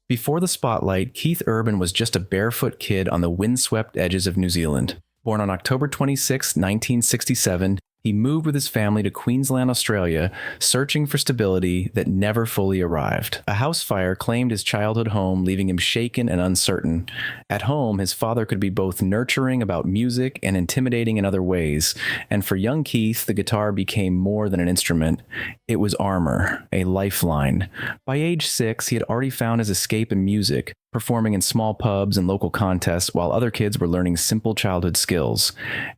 Before the spotlight, Keith Urban was just a barefoot kid on the windswept edges of New Zealand. Born on October 26, 1967, he moved with his family to Queensland, Australia, searching for stability that never fully arrived. A house fire claimed his childhood home, leaving him shaken and uncertain. At home, his father could be both nurturing about music and intimidating in other ways, and for young Keith, the guitar became more than an instrument. It was armor, a lifeline. By age 6, he had already found his escape in music, performing in small pubs and local contests while other kids were learning simple childhood skills.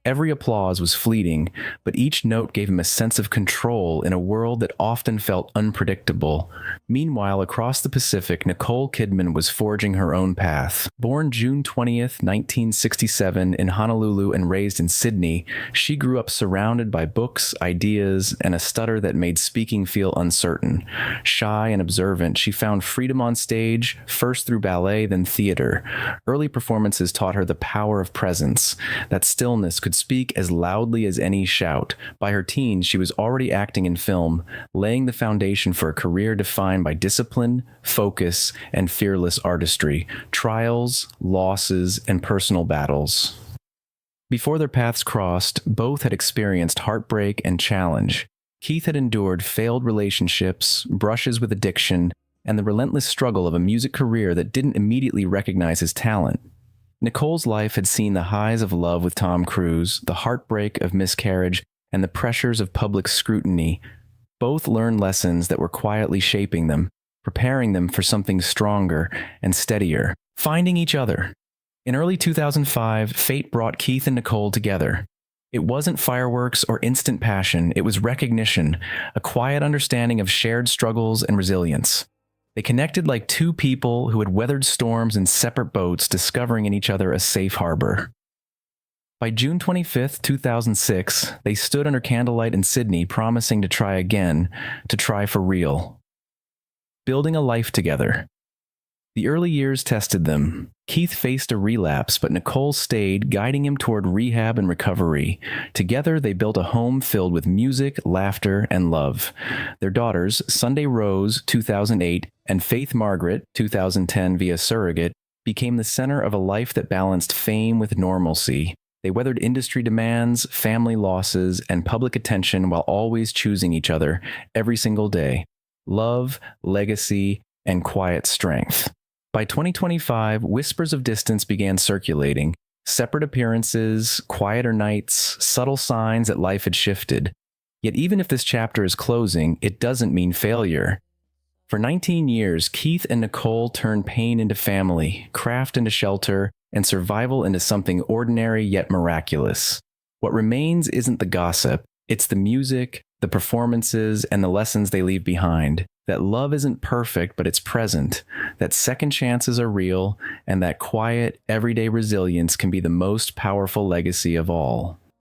Every applause was fleeting, but each note gave him a sense of control in a world that often felt unpredictable. Meanwhile, across the Pacific, Nicole Kidman was forging her own path. Born June 20th, 1967 in Honolulu and raised in Sydney, she grew up surrounded by books, ideas, and a stutter that made speaking feel uncertain. Shy and observant, she found freedom on stage, first through ballet, then theater. Early performances taught her the power of presence. That stillness could speak as loudly as any shout. By her teens, she was already acting in film, laying the foundation for a career defined by discipline, focus, and fearless artistry, trials, losses, and personal battles. Before their paths crossed, both had experienced heartbreak and challenge. Keith had endured failed relationships, brushes with addiction, and the relentless struggle of a music career that didn't immediately recognize his talent. Nicole's life had seen the highs of love with Tom Cruise, the heartbreak of miscarriage, and the pressures of public scrutiny. Both learned lessons that were quietly shaping them, preparing them for something stronger and steadier, finding each other. In early 2005, fate brought Keith and Nicole together. It wasn't fireworks or instant passion, it was recognition, a quiet understanding of shared struggles and resilience. They connected like two people who had weathered storms in separate boats, discovering in each other a safe harbor. By June 25, 2006, they stood under candlelight in Sydney, promising to try again, to try for real. Building a life together. The early years tested them. Keith faced a relapse, but Nicole stayed, guiding him toward rehab and recovery. Together, they built a home filled with music, laughter, and love. Their daughters, Sunday Rose, 2008, and Faith Margaret, 2010 via surrogate, became the center of a life that balanced fame with normalcy. They weathered industry demands, family losses, and public attention while always choosing each other every single day. Love, legacy, and quiet strength. By 2025, whispers of distance began circulating. Separate appearances, quieter nights, subtle signs that life had shifted. Yet even if this chapter is closing, it doesn't mean failure. For 19 years, Keith and Nicole turned pain into family, craft into shelter, and survival into something ordinary yet miraculous. What remains isn't the gossip, it's the music, the performances, and the lessons they leave behind. That love isn't perfect, but it's present. That second chances are real, and that quiet, everyday resilience can be the most powerful legacy of all.